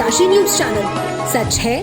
Kashi news channel, सच है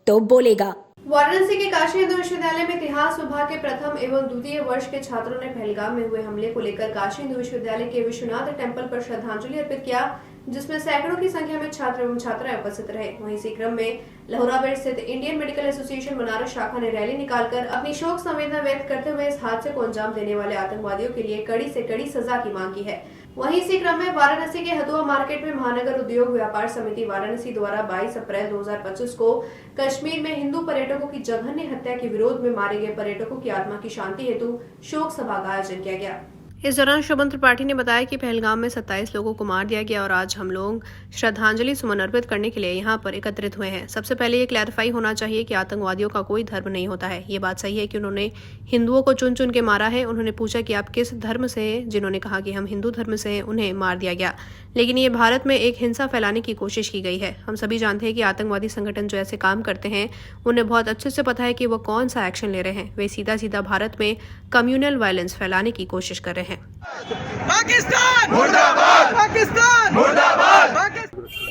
तो बोलेगा। वाराणसी के काशी हिंदू विश्वविद्यालय में इतिहास विभाग के प्रथम एवं द्वितीय वर्ष के छात्रों ने पहलगाम में हुए हमले को लेकर काशी हिंदू विश्वविद्यालय के विश्वनाथ टेम्पल पर श्रद्धांजलि अर्पित किया, जिसमें सैकड़ों की संख्या में छात्र एवं छात्राएं उपस्थित रहे। वहीं इसी क्रम में लहोराबेट स्थित इंडियन मेडिकल एसोसिएशन बनारस शाखा ने रैली निकालकर अपनी शोक संवेदना व्यक्त करते हुए इस हादसे को अंजाम देने वाले आतंकवादियों के लिए कड़ी से कड़ी सजा की मांग की है। वहीं इसी क्रम में वाराणसी के हदुआ मार्केट में महानगर उद्योग व्यापार समिति वाराणसी द्वारा 22 अप्रैल 2025 को कश्मीर में हिंदू पर्यटकों की जघन्य हत्या के विरोध में मारे गए पर्यटकों की आत्मा की शांति हेतु शोक सभा का आयोजन किया गया। इस दौरान शोभन त्रिपाठी ने बताया कि पहलगाम में 27 लोगों को मार दिया गया और आज हम लोग श्रद्धांजलि सुमन अर्पित करने के लिए यहाँ पर एकत्रित हुए हैं। सबसे पहले ये क्लैरिफाई होना चाहिए कि आतंकवादियों का कोई धर्म नहीं होता है। ये बात सही है कि उन्होंने हिंदुओं को चुन चुन के मारा है। उन्होंने पूछा कि आप किस धर्म से हैं, जिन्होंने कहा कि हम हिंदू धर्म से हैं, उन्हें मार दिया गया। लेकिन ये भारत में एक हिंसा फैलाने की कोशिश की गई है। हम सभी जानते हैं कि आतंकवादी संगठन जो ऐसे काम करते हैं उन्हें बहुत अच्छे से पता है कि वो कौन सा एक्शन ले रहे हैं। वे सीधा सीधा भारत में कम्युनल वायलेंस फैलाने की कोशिश कर रहे हैं। पाकिस्तान मुर्दाबाद, पाकिस्तान मुर्दाबाद।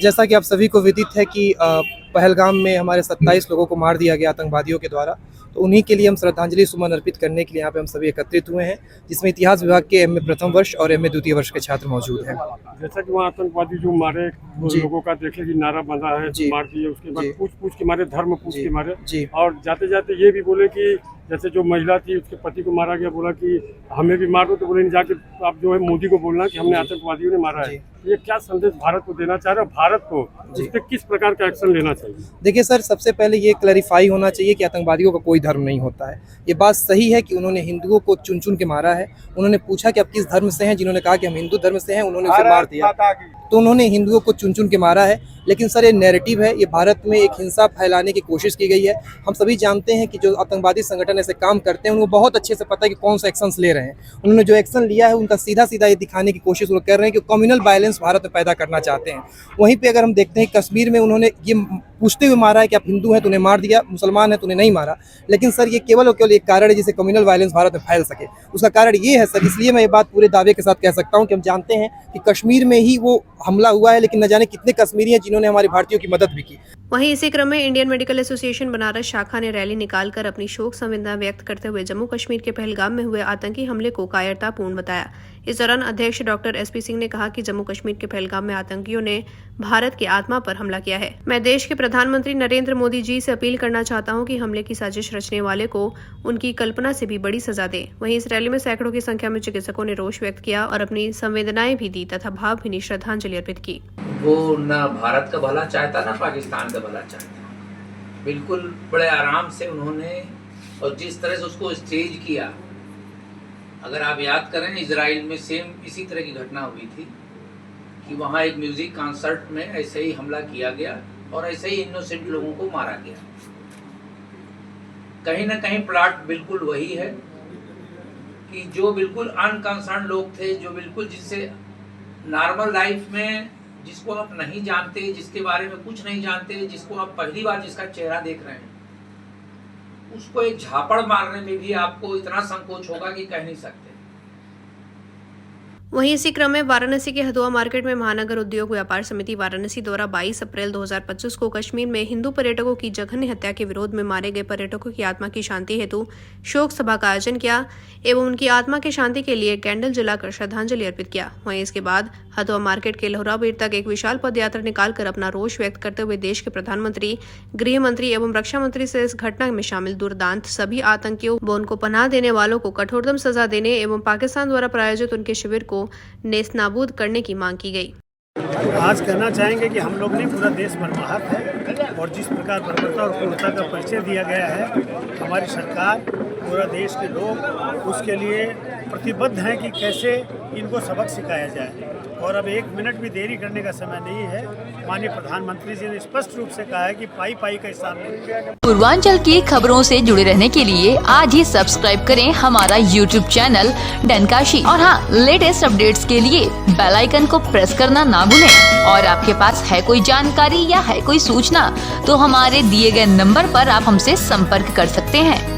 जैसा कि आप सभी को विदित है कि पहलगाम में हमारे 27 लोगों को मार दिया गया आतंकवादियों के द्वारा, तो उन्हीं के लिए हम श्रद्धांजलि सुमन अर्पित करने के लिए यहाँ पे हम सभी एकत्रित हुए हैं, जिसमें इतिहास विभाग के एमए प्रथम वर्ष और एमए द्वितीय वर्ष के छात्र मौजूद हैं। जैसा कि वहाँ आतंकवादी जो मारे लोगों का देखे कि नारा बंधा है, मार दिए, उसके बाद पूछ के मारे, धर्म पूछ के मारे, और जाते जाते ये भी बोले कि जैसे जो महिला थी उसके पति को मारा गया, बोला कि हमें भी मार दो, तो बोले जाके आप जो है मोदी को बोलना कि हमने आतंकवादियों ने मारा है। ये क्या संदेश भारत को देना चाह रहे हैं, भारत को इस पे किस प्रकार का एक्शन लेना चाहिए? देखिए सर, सबसे पहले ये क्लैरिफाई होना चाहिए कि आतंकवादियों का कोई धर्म नहीं होता है। ये बात सही है कि उन्होंने हिंदुओं को चुन चुन के मारा है। उन्होंने पूछा कि आप किस धर्म से हैं, जिन्होंने कहा कि हम हिंदू धर्म से हैं, उन्होंने उसे मार दिया। तो उन्होंने हिंदुओं को चुन चुन के मारा है। लेकिन सर, ये नैरेटिव है, ये भारत में एक हिंसा फैलाने की कोशिश की गई है। हम सभी जानते हैं कि जो आतंकवादी संगठन ऐसे काम करते हैं उनको बहुत अच्छे से पता है कि कौन सा एक्शन ले रहे हैं। उन्होंने जो एक्शन लिया है उनका सीधा सीधा ये दिखाने की कोशिश वो कर रहे हैं कि कम्युनल वायलेंस भारत में पैदा करना चाहते हैं। वहीं पे अगर हम देखते हैं कश्मीर में उन्होंने ये पूछते हुए मारा है कि आप हिंदू हैं तो उन्हें मार दिया, मुसलमान है तो उन्हें नहीं मारा। लेकिन सर, ये केवल और केवल एक कारण है जिससे कम्युनल वायलेंस भारत में फैल सके। उसका कारण ये है सर, इसलिए मैं ये बात पूरे दावे के साथ कह सकता हूँ कि हम जानते हैं कि कश्मीर में ही वो हमला हुआ है, लेकिन न जाने कितने कश्मीरी हैं जिन्होंने हमारे भारतीयों की मदद भी की। वहीं इसी क्रम में इंडियन मेडिकल एसोसिएशन बनारस शाखा ने रैली निकालकर अपनी शोक संवेदना व्यक्त करते हुए जम्मू कश्मीर के पहलगाम में हुए आतंकी हमले को कायरतापूर्ण बताया। इस दौरान अध्यक्ष डॉक्टर एसपी सिंह ने कहा कि जम्मू कश्मीर के पहलगाम में आतंकियों ने भारत की आत्मा पर हमला किया है। मैं देश के प्रधानमंत्री नरेंद्र मोदी जी से अपील करना चाहता हूं कि हमले की साजिश रचने वाले को उनकी कल्पना से भी बड़ी सजा दे। वहीं इस रैली में सैकड़ों की संख्या में चिकित्सकों ने रोष व्यक्त किया और अपनी संवेदनाएं भी दी तथा भावभीनी श्रद्धांजलि अर्पित की। वो न भारत का भला चाहता न पाकिस्तान का भला चाहता। बिल्कुल बड़े आराम से उन्होंने, और जिस तरह से उसको स्टेज किया, अगर आप याद करें इजराइल में सेम इसी तरह की घटना हुई थी कि वहाँ एक म्यूजिक कॉन्सर्ट में ऐसे ही हमला किया गया और ऐसे ही इनोसेंट लोगों को मारा गया। कहीं ना कहीं प्लॉट बिल्कुल वही है कि जो बिल्कुल अनकंसर्न लोग थे, जो बिल्कुल जिससे नॉर्मल लाइफ में जिसको आप नहीं जानते, जिसके बारे में कुछ नहीं जानते, जिसको आप पहली बार जिसका चेहरा देख रहे हैं, उसको एक झापड़ मारने में भी आपको इतना संकोच होगा कि कह नहीं सकते। वहीं इसी क्रम में वाराणसी के हदुआ मार्केट में महानगर उद्योग व्यापार समिति वाराणसी द्वारा 22 अप्रैल 2025 को कश्मीर में हिंदू पर्यटकों की जघन्य हत्या के विरोध में मारे गए पर्यटकों की आत्मा की शांति हेतु शोक सभा का आयोजन किया एवं उनकी आत्मा की शांति के लिए कैंडल जलाकर श्रद्धांजलि अर्पित किया। वहीं इसके बाद हदुआ मार्केट के लहोराबेट तक एक विशाल पदयात्रा निकालकर अपना रोष व्यक्त करते हुए देश के प्रधानमंत्री, गृह मंत्री एवं रक्षा मंत्री से इस घटना में शामिल दुर्दांत सभी आतंकियों व उनको पनाह देने वालों को कठोरतम सजा देने एवं पाकिस्तान द्वारा प्रायोजित उनके शिविर को नेस्तनाबूद करने की मांग की गई। आज कहना चाहेंगे कि हम लोग ने पूरा देश मर्माहत है और जिस प्रकार बर्बरता और क्रूरता का परिचय दिया गया है, हमारी सरकार, पूरा देश के लोग उसके लिए प्रतिबद्ध हैं कि कैसे इनको सबक सिखाया जाए। और अब एक मिनट भी देरी करने का समय नहीं है। माननीय प्रधानमंत्री जी ने स्पष्ट रूप से कहा है कि पाई पाई का हिसाब नहीं। पूर्वांचल की खबरों से जुड़े रहने के लिए आज ही सब्सक्राइब करें हमारा YouTube चैनल डनकाशी, और हाँ, लेटेस्ट अपडेट्स के लिए बेल आइकन को प्रेस करना ना भूलें। और आपके पास है कोई जानकारी या है कोई सूचना तो हमारे दिए गए नंबर पर आप हमसे संपर्क कर सकते हैं।